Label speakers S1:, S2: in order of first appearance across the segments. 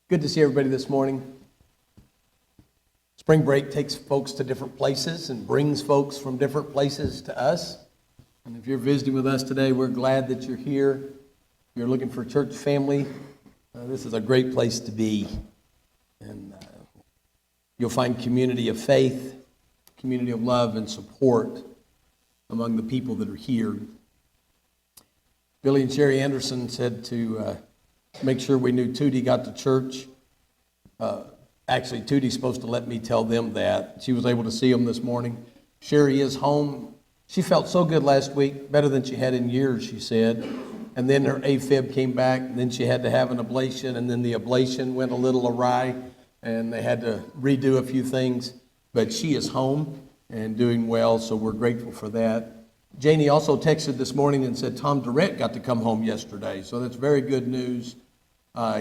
S1: Good to see everybody this morning. Spring break takes folks to different places and brings folks from different places to us. And if you're visiting with us today, we're glad that you're here. If you're looking for a church family, this is a great place to be. And you'll find community of faith, community of love and support among the people that are here. Billy and Sherry Anderson said to make sure we knew Tootie got to church. Actually, Tootie's supposed to let me tell them that. She was able to see them this morning. Sherry is home. She felt so good last week, better than she had in years, she said. And then her AFib came back, and then she had to have an ablation, and then the ablation went a little awry, and they had to redo a few things. But she is home and doing well, so we're grateful for that. Janie also texted this morning and said Tom Durrett got to come home yesterday, so that's very good news.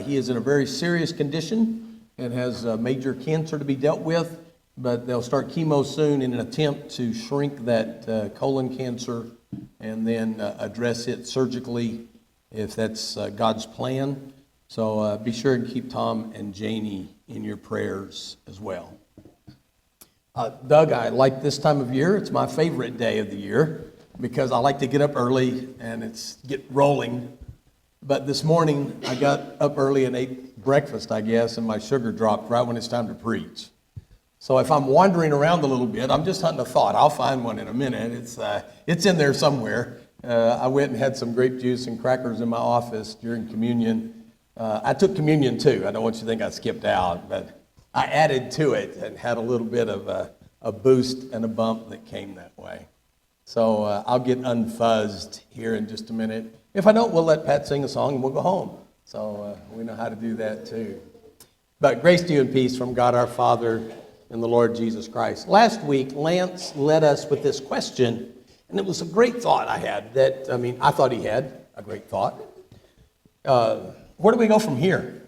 S1: He is in a very serious condition and has major cancer to be dealt with, but they'll start chemo soon in an attempt to shrink that colon cancer and then address it surgically if that's God's plan. So be sure and keep Tom and Janie in your prayers as well. Doug, I like this time of year. It's my favorite day of the year because I like to get up early and get rolling. But this morning, I got up early and ate breakfast, I guess, and my sugar dropped right when it's time to preach. So if I'm wandering around a little bit, I'm just hunting a thought. I'll find one in a minute. It's in there somewhere. I went and had some grape juice and crackers in my office during communion. I took communion too. I don't want you to think I skipped out, but I added to it and had a little bit of a boost and a bump that came that way. So I'll get unfuzzed here in just a minute. If I don't, we'll let Pat sing a song and we'll go home. So we know how to do that too. But grace to you and peace from God our Father and the Lord Jesus Christ. Last week, Lance led us with this question, and it was a great thought I had I thought he had a great thought. Where do we go from here?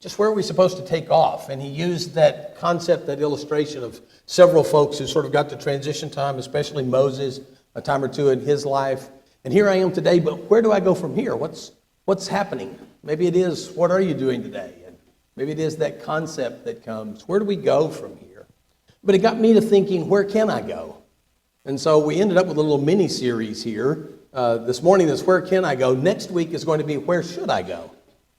S1: Just where are we supposed to take off? And he used that concept, that illustration of several folks who sort of got to transition time, especially Moses, a time or two in his life. And here I am today, but where do I go from here? What's happening? Maybe it is, what are you doing today? And maybe it is that concept that comes. Where do we go from here? But it got me to thinking, where can I go? And so we ended up with a little mini-series here. This morning is Where Can I Go? Next week is going to be Where Should I Go?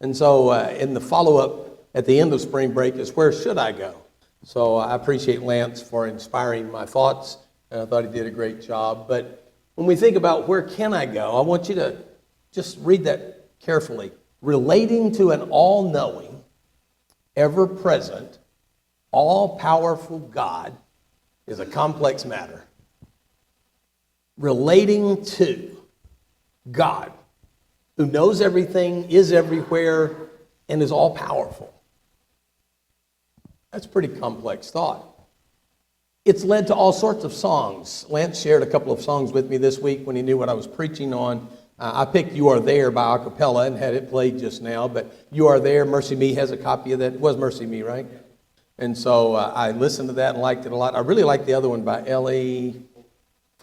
S1: And so in the follow-up at the end of spring break is Where Should I Go? So I appreciate Lance for inspiring my thoughts. I thought he did a great job. But when we think about where can I go, I want you to just read that carefully. Relating to an all-knowing, ever-present, all-powerful God is a complex matter. Relating to God, who knows everything, is everywhere, and is all-powerful. That's a pretty complex thought. It's led to all sorts of songs. Lance shared a couple of songs with me this week when he knew what I was preaching on. I picked You Are There by a cappella and had it played just now, but You Are There, Mercy Me has a copy of that. It was Mercy Me, right? And so I listened to that and liked it a lot. I really liked the other one by Ellie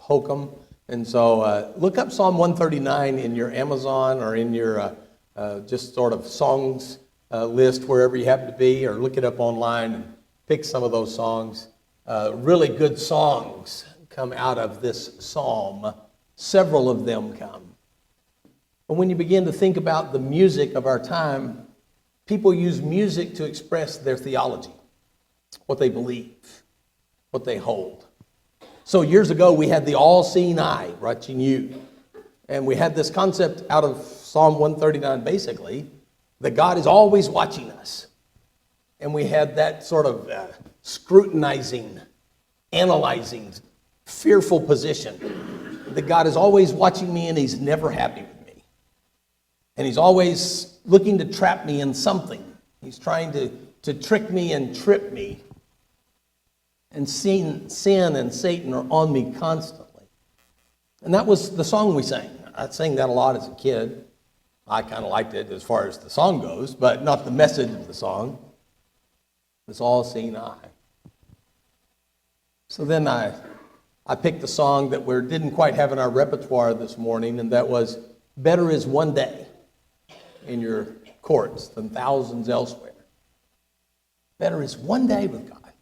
S1: Holcomb. And so look up Psalm 139 in your Amazon or in your just sort of songs list wherever you happen to be, or look it up online and pick some of those songs. Really good songs come out of this psalm. Several of them come. But when you begin to think about the music of our time, people use music to express their theology, what they believe, what they hold. So years ago, we had the all-seeing eye watching you. And we had this concept out of Psalm 139, basically, that God is always watching us. And we had that sort of scrutinizing, analyzing, fearful position that God is always watching me and he's never happy with me. And he's always looking to trap me in something. He's trying to trick me and trip me. And sin and Satan are on me constantly. And that was the song we sang. I sang that a lot as a kid. I kind of liked it as far as the song goes, but not the message of the song. It's all-seeing eye. So then I picked a song that we didn't quite have in our repertoire this morning, and that was Better Is One Day in your courts than thousands elsewhere. Better is one day with God.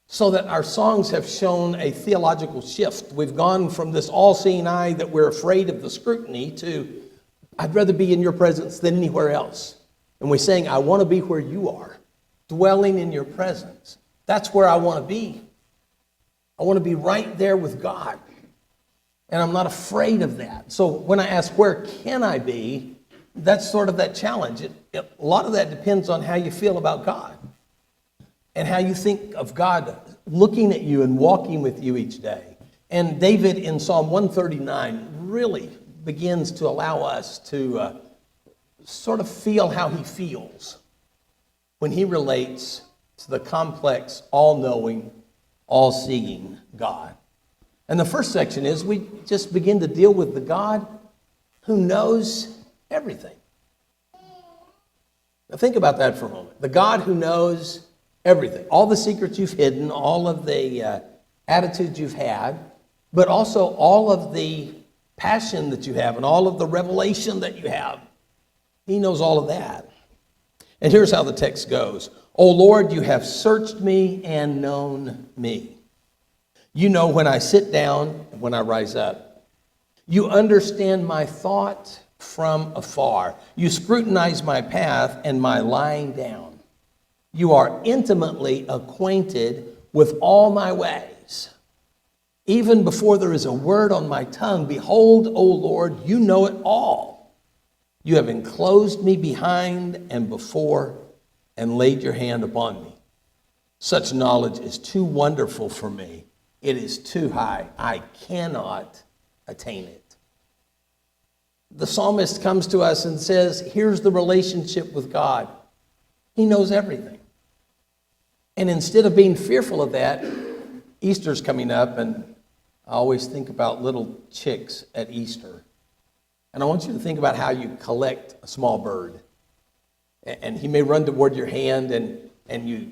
S1: So that our songs have shown a theological shift. We've gone from this all-seeing eye that we're afraid of the scrutiny to, I'd rather be in your presence than anywhere else. And we sing, I want to be where you are, dwelling in your presence. That's where I want to be. I want to be right there with God. And I'm not afraid of that. So when I ask, where can I be? That's sort of that challenge. A lot of that depends on how you feel about God and how you think of God looking at you and walking with you each day. And David in Psalm 139 really begins to allow us to sort of feel how he feels when he relates to the complex, all-knowing, all-seeing God. And the first section is we just begin to deal with the God who knows everything. Now think about that for a moment. The God who knows everything. All the secrets you've hidden, all of the attitudes you've had, but also all of the passion that you have and all of the revelation that you have. He knows all of that. And here's how the text goes. O Lord, you have searched me and known me. You know when I sit down and when I rise up. You understand my thought from afar. You scrutinize my path and my lying down. You are intimately acquainted with all my ways. Even before there is a word on my tongue, behold, O Lord, you know it all. You have enclosed me behind and before and laid your hand upon me. Such knowledge is too wonderful for me. It is too high. I cannot attain it. The psalmist comes to us and says, here's the relationship with God. He knows everything. And instead of being fearful of that, Easter's coming up, and I always think about little chicks at Easter. And I want you to think about how you collect a small bird. And he may run toward your hand, and you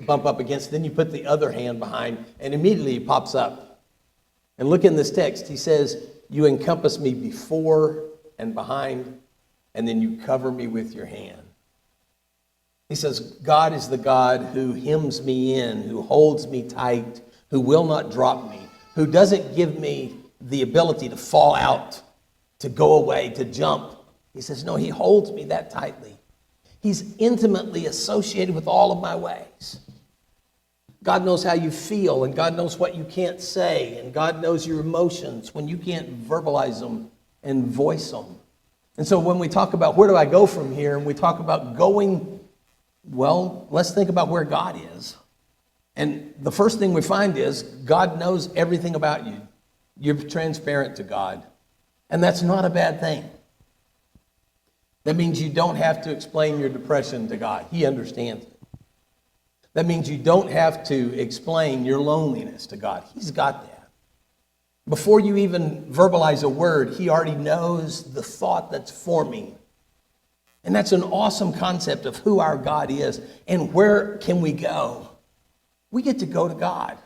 S1: bump up against it. Then you put the other hand behind, and immediately he pops up. And look in this text. He says, you encompass me before and behind, and then you cover me with your hand. He says, God is the God who hems me in, who holds me tight, who will not drop me, who doesn't give me the ability to fall out, to go away, to jump. He says, no, he holds me that tightly. He's intimately associated with all of my ways. God knows how you feel, and God knows what you can't say, and God knows your emotions when you can't verbalize them and voice them. And so when we talk about where do I go from here, and we talk about going, well, let's think about where God is. And the first thing we find is God knows everything about you. You're transparent to God. And that's not a bad thing. That means you don't have to explain your depression to God. He understands it. That means you don't have to explain your loneliness to God. He's got that. Before you even verbalize a word, he already knows the thought that's forming. And that's an awesome concept of who our God is. And where can we go? We get to go to God.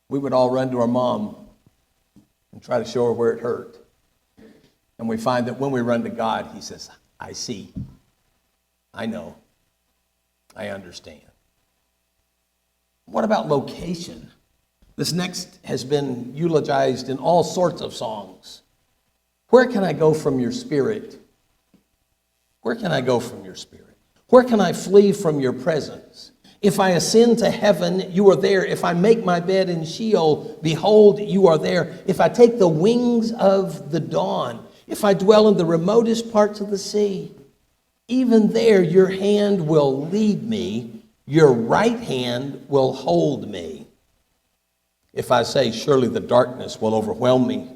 S1: We would all run to our mom and try to show her where it hurt. And we find that when we run to God, he says, I see, I know, I understand. What about location? This next has been eulogized in all sorts of songs. Where can I go from your spirit? Where can I go from your spirit? Where can I flee from your presence? If I ascend to heaven, you are there. If I make my bed in Sheol, behold, you are there. If I take the wings of the dawn, if I dwell in the remotest parts of the sea, even there your hand will lead me, your right hand will hold me. If I say, surely the darkness will overwhelm me,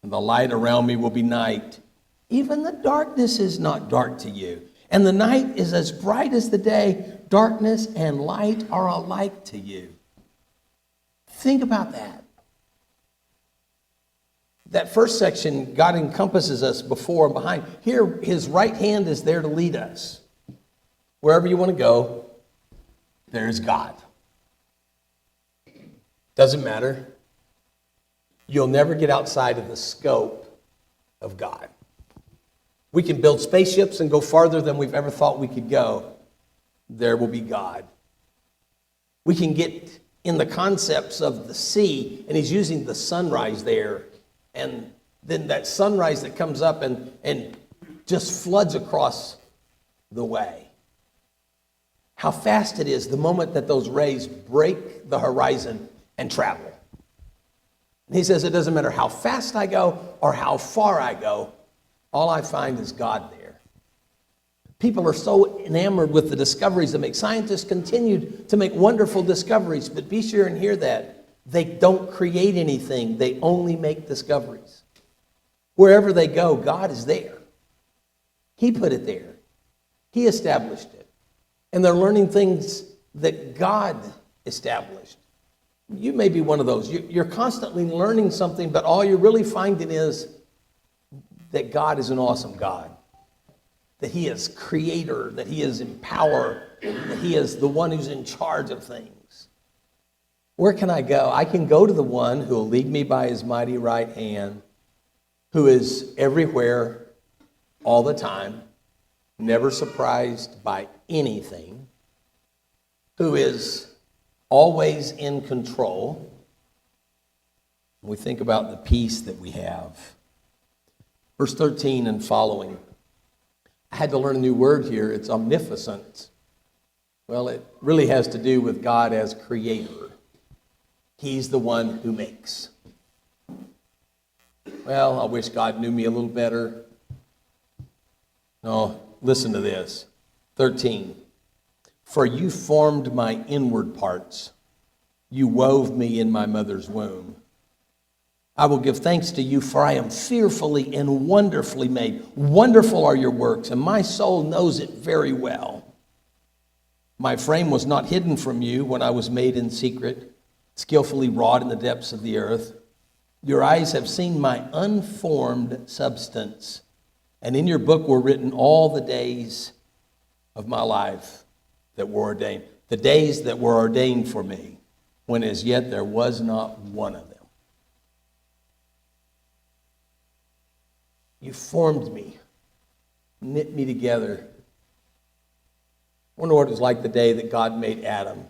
S1: and the light around me will be night, even the darkness is not dark to you, and the night is as bright as the day. Darkness and light are alike to you. Think about that. That first section, God encompasses us before and behind. Here, his right hand is there to lead us. Wherever you want to go, there's God. Doesn't matter. You'll never get outside of the scope of God. We can build spaceships and go farther than we've ever thought we could go. There will be God. We can get in the concepts of the sea, and he's using the sunrise there. And then that sunrise that comes up and just floods across the way. How fast it is the moment that those rays break the horizon and travel. And he says it doesn't matter how fast I go or how far I go, all I find is God there. People are so enamored with the discoveries that make scientists continue to make wonderful discoveries, but be sure and hear that. They don't create anything. They only make discoveries. Wherever they go, God is there. He put it there. He established it. And they're learning things that God established. You may be one of those. You're constantly learning something, but all you're really finding is that God is an awesome God. That he is creator, that he is empower, that he is the one who's in charge of things. Where can I go? I can go to the one who will lead me by his mighty right hand, who is everywhere, all the time, never surprised by anything, who is always in control. We think about the peace that we have. Verse 13 and following. I had to learn a new word here. It's omnificent. Well, it really has to do with God as creator. He's the one who makes. Well, I wish God knew me a little better. No, listen to this. 13. For you formed my inward parts. You wove me in my mother's womb. I will give thanks to you, for I am fearfully and wonderfully made. Wonderful are your works, and my soul knows it very well. My frame was not hidden from you when I was made in secret, skillfully wrought in the depths of the earth. Your eyes have seen my unformed substance, and in your book were written all the days of my life that were ordained, the days that were ordained for me, when as yet there was not one of them. You formed me, knit me together. I wonder what it was like the day that God made Adam,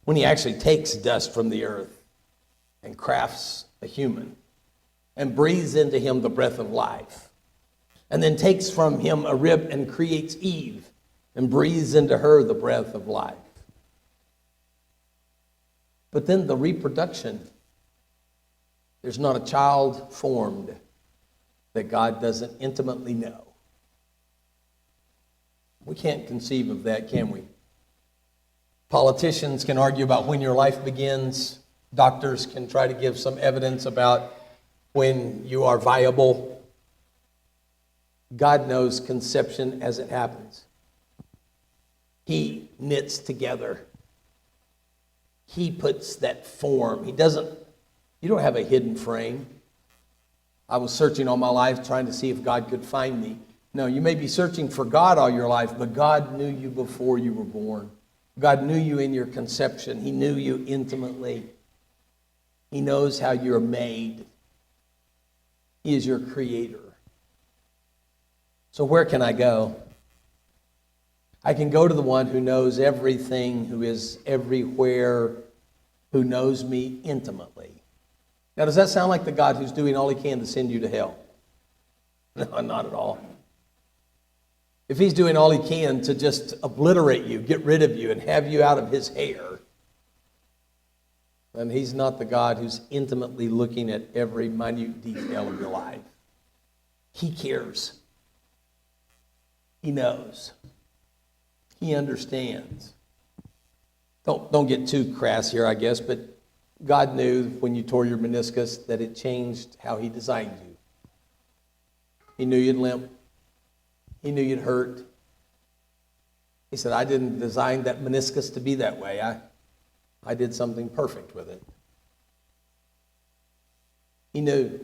S1: when he actually takes dust from the earth and crafts a human and breathes into him the breath of life, and then takes from him a rib and creates Eve and breathes into her the breath of life. But then the reproduction, there's not a child formed that God doesn't intimately know. We can't conceive of that, can we? Politicians can argue about when your life begins. Doctors can try to give some evidence about when you are viable. God knows conception as it happens. He knits together. He puts that form. You don't have a hidden frame. I was searching all my life trying to see if God could find me. No, you may be searching for God all your life, but God knew you before you were born. God knew you in your conception. He knew you intimately. He knows how you're made. He is your creator. So where can I go? I can go to the one who knows everything, who is everywhere, who knows me intimately. Now, does that sound like the God who's doing all he can to send you to hell? No, not at all. If he's doing all he can to just obliterate you, get rid of you, and have you out of his hair, then he's not the God who's intimately looking at every minute detail of your life. He cares. He knows. He understands. Don't get too crass here, I guess, but God knew when you tore your meniscus that it changed how he designed you. He knew you'd limp. He knew you'd hurt. He said, I didn't design that meniscus to be that way. I did something perfect with it. He knew.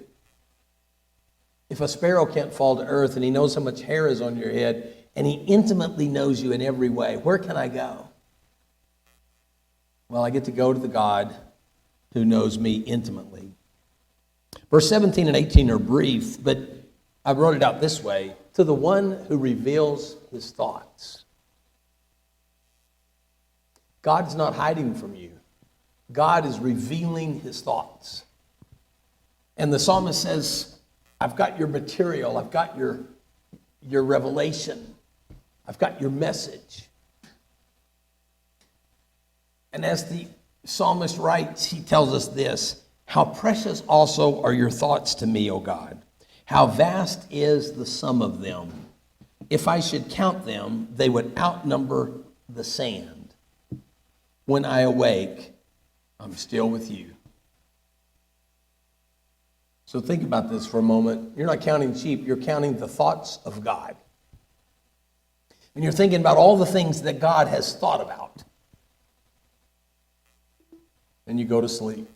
S1: If a sparrow can't fall to earth and he knows how much hair is on your head and he intimately knows you in every way, where can I go? Well, I get to go to the God who knows me intimately. Verse 17 and 18 are brief, but I wrote it out this way. to the one who reveals his thoughts. God's not hiding from you. God is revealing his thoughts. And the psalmist says, I've got your material, I've got your revelation, I've got your message. And as the psalmist writes, he tells us this, how precious also are your thoughts to me, O God. How vast is the sum of them. If I should count them, they would outnumber the sand. When I awake, I'm still with you. So think about this for a moment. You're not counting sheep, you're counting the thoughts of God. And you're thinking about all the things that God has thought about. And you go to sleep.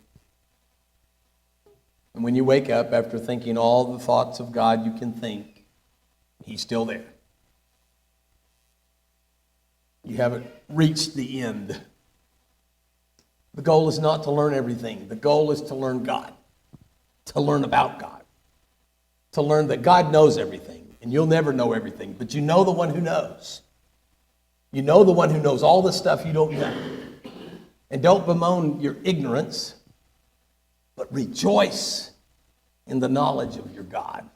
S1: And when you wake up after thinking all the thoughts of God you can think, he's still there. You haven't reached the end. The goal is not to learn everything. The goal is to learn God, to learn about God, to learn that God knows everything. And you'll never know everything, but you know the one who knows. You know the one who knows all the stuff you don't know. And don't bemoan your ignorance, but rejoice in the knowledge of your God.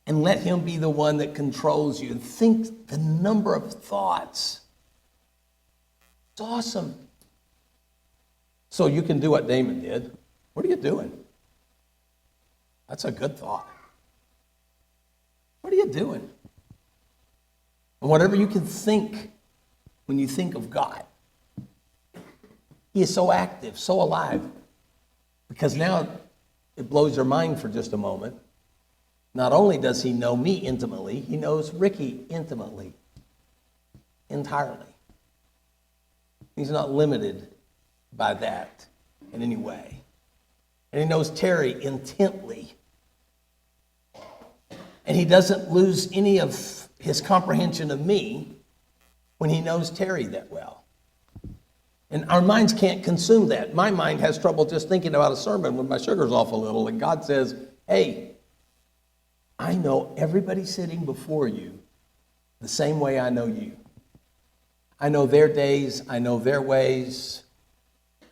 S1: And let him be the one that controls you. And think the number of thoughts. It's awesome. So you can do what Damon did. What are you doing? That's a good thought. What are you doing? And whatever you can think when you think of God. He is so active, so alive. Because now it blows your mind for just a moment. Not only does he know me intimately, he knows Ricky intimately, entirely. He's not limited by that in any way. And he knows Terry intently. And he doesn't lose any of his comprehension of me when he knows Terry that well. And our minds can't consume that. My mind has trouble just thinking about a sermon when my sugar's off a little. And God says, hey, I know everybody sitting before you the same way I know you. I know their days. I know their ways.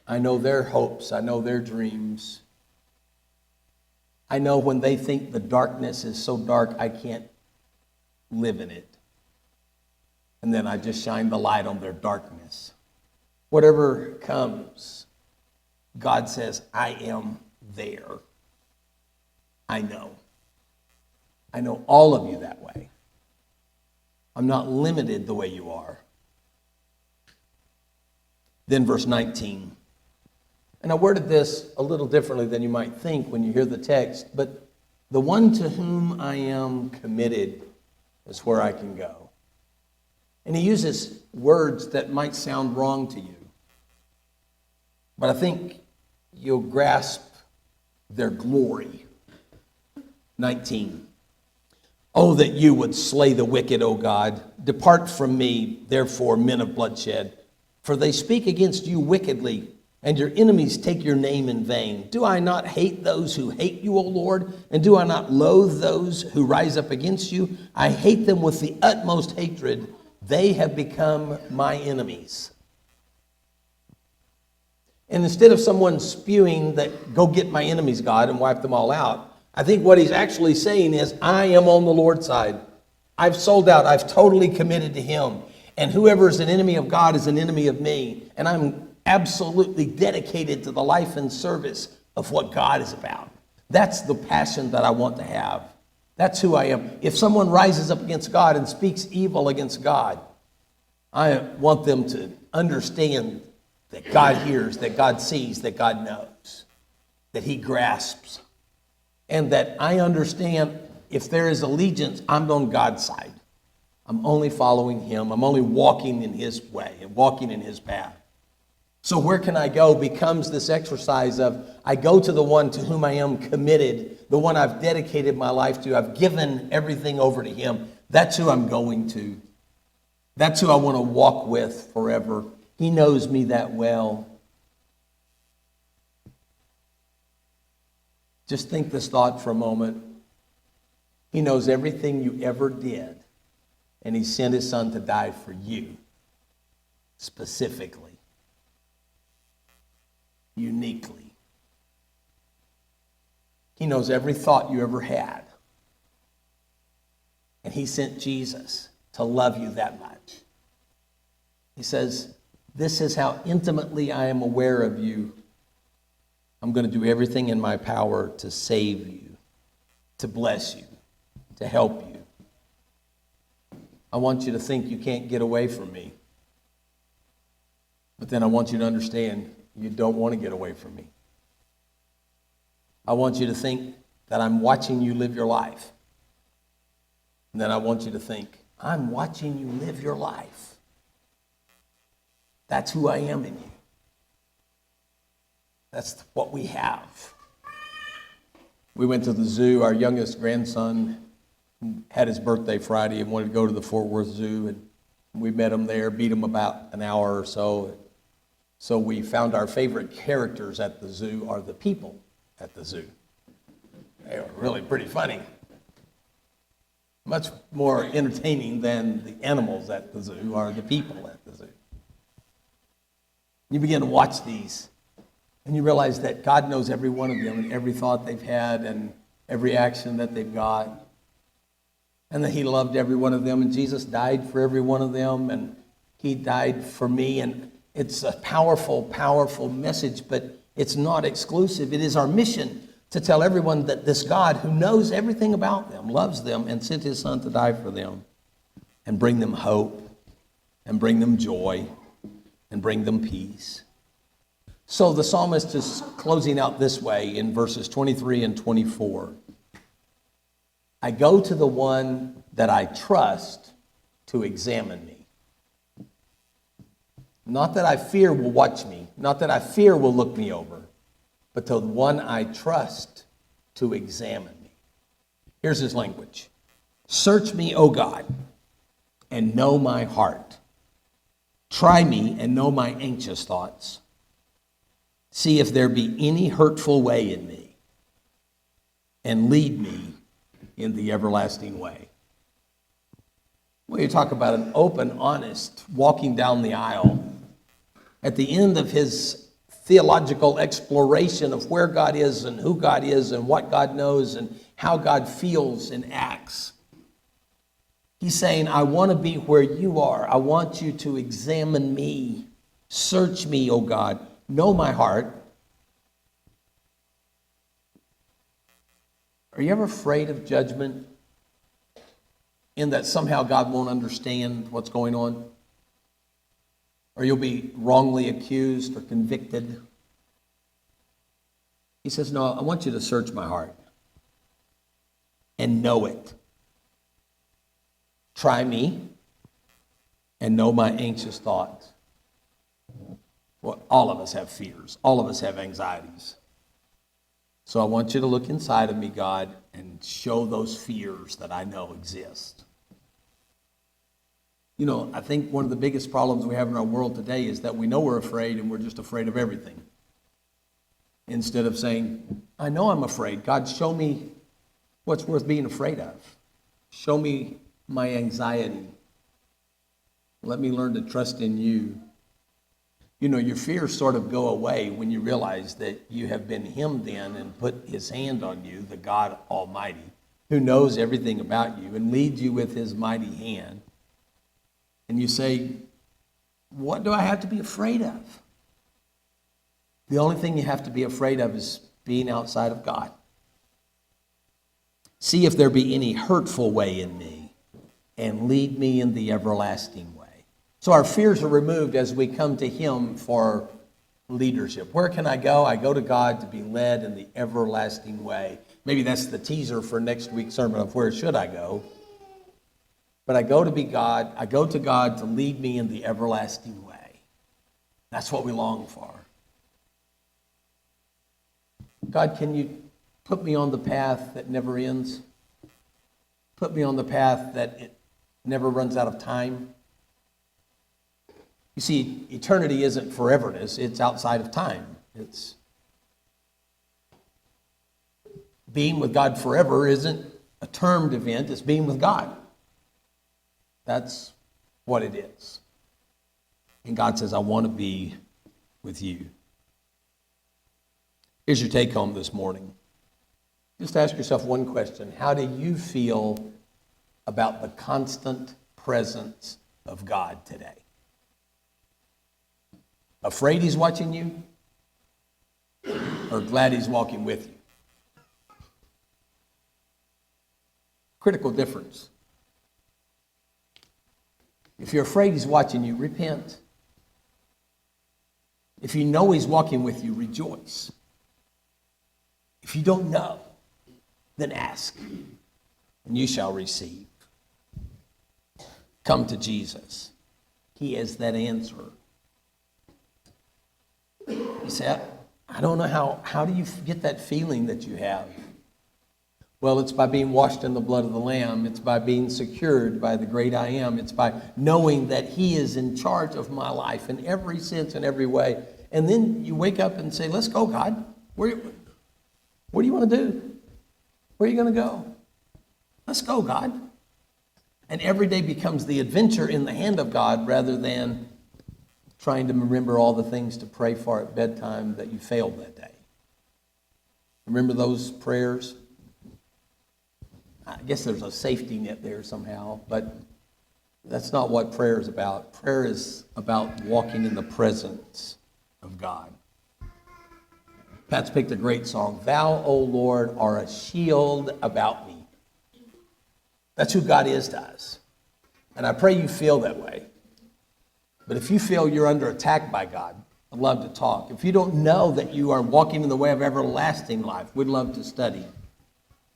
S1: I know their hopes. I know their dreams. I know when they think the darkness is so dark I can't live in it. And then I just shine the light on their darkness. Whatever comes, God says, I am there. I know. I know all of you that way. I'm not limited the way you are. Then verse 19. And I worded this a little differently than you might think when you hear the text, but the one to whom I am committed is where I can go. And he uses words that might sound wrong to you. But I think you'll grasp their glory. 19. Oh, that you would slay the wicked, O God. Depart from me, therefore, men of bloodshed. For they speak against you wickedly, and your enemies take your name in vain. Do I not hate those who hate you, O Lord? And do I not loathe those who rise up against you? I hate them with the utmost hatred. They have become my enemies. And instead of someone spewing that, go get my enemies, God, and wipe them all out, I think what he's actually saying is, I am on the Lord's side. I've sold out. I've totally committed to him. And whoever is an enemy of God is an enemy of me. And I'm absolutely dedicated to the life and service of what God is about. That's the passion that I want to have. That's who I am. If someone rises up against God and speaks evil against God, I want them to understand that God hears, that God sees, that God knows, that he grasps, and that I understand if there is allegiance, I'm on God's side. I'm only following him. I'm only walking in his way and walking in his path. So where can I go becomes this exercise of I go to the one to whom I am committed, the one I've dedicated my life to. I've given everything over to him. That's who I'm going to. That's who I want to walk with forever. He knows me that well. Just think this thought for a moment. He knows everything you ever did. And he sent his son to die for you. Specifically. Uniquely. He knows every thought you ever had. And he sent Jesus to love you that much. He says, this is how intimately I am aware of you. I'm going to do everything in my power to save you, to bless you, to help you. I want you to think you can't get away from me. But then I want you to understand you don't want to get away from me. I want you to think that I'm watching you live your life. And then I want you to think, I'm watching you live your life. That's who I am in you. That's what we have. We went to the zoo. Our youngest grandson had his birthday Friday and wanted to go to the Fort Worth Zoo. And we met him there, beat him about an hour or so. So we found our favorite characters at the zoo are the people at the zoo. They were really pretty funny. Much more entertaining than the animals at the zoo are the people at the zoo. You begin to watch these, and you realize that God knows every one of them and every thought they've had and every action that they've got. And that he loved every one of them, and Jesus died for every one of them, and he died for me. And it's a powerful, powerful message, but it's not exclusive. It is our mission to tell everyone that this God who knows everything about them, loves them, and sent his son to die for them, and bring them hope, and bring them joy, and bring them peace. So the psalmist is closing out this way in verses 23 and 24. I go to the one that I trust to examine me. Not that I fear will watch me, not that I fear will look me over, but to the one I trust to examine me. Here's his language. Search me, O God, and know my heart. Try me and know my anxious thoughts. See if there be any hurtful way in me, and lead me in the everlasting way. Well, you talk about an open, honest, walking down the aisle. At the end of his theological exploration of where God is and who God is and what God knows and how God feels and acts, he's saying, I want to be where you are. I want you to examine me. Search me, O God. Know my heart. Are you ever afraid of judgment? In that somehow God won't understand what's going on? Or you'll be wrongly accused or convicted? He says, no, I want you to search my heart and know it. Try me and know my anxious thoughts. Well, all of us have fears. All of us have anxieties. So I want you to look inside of me, God, and show those fears that I know exist. You know, I think one of the biggest problems we have in our world today is that we know we're afraid and we're just afraid of everything. Instead of saying, I know I'm afraid. God, show me what's worth being afraid of. Show me my anxiety. Let me learn to trust in you. You know, your fears sort of go away when you realize that you have been hemmed in and put his hand on you, the God Almighty, who knows everything about you and leads you with his mighty hand. And you say, what do I have to be afraid of? The only thing you have to be afraid of is being outside of God. See if there be any hurtful way in me, and lead me in the everlasting way. So our fears are removed as we come to him for leadership. Where can I go? I go to God to be led in the everlasting way. Maybe that's the teaser for next week's sermon of where should I go. But I go to be God. I go to God to lead me in the everlasting way. That's what we long for. God, can you put me on the path that never ends? Put me on the path that it never runs out of time? You see, eternity isn't foreverness. It's outside of time. It's being with God forever isn't a termed event. It's being with God. That's what it is. And God says, I want to be with you. Here's your take home this morning. Just ask yourself one question. How do you feel about the constant presence of God today? Afraid he's watching you? Or glad he's walking with you? Critical difference. If you're afraid he's watching you, repent. If you know he's walking with you, rejoice. If you don't know, then ask, and you shall receive. Come to Jesus. He is that answer. You say, I don't know how do you get that feeling that you have? Well, it's by being washed in the blood of the Lamb. It's by being secured by the great I Am. It's by knowing that he is in charge of my life in every sense and every way. And then you wake up and say, let's go, God. What do you want to do? Where are you going to go? Let's go, God. And every day becomes the adventure in the hand of God rather than trying to remember all the things to pray for at bedtime that you failed that day. Remember those prayers? I guess there's a safety net there somehow, but that's not what prayer is about. Prayer is about walking in the presence of God. Pat's picked a great song. Thou, O Lord, are a shield about me. That's who God is to us. And I pray you feel that way. But if you feel you're under attack by God, I'd love to talk. If you don't know that you are walking in the way of everlasting life, we'd love to study.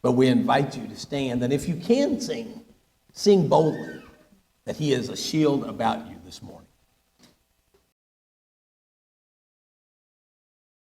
S1: But we invite you to stand. And if you can sing boldly that he is a shield about you this morning.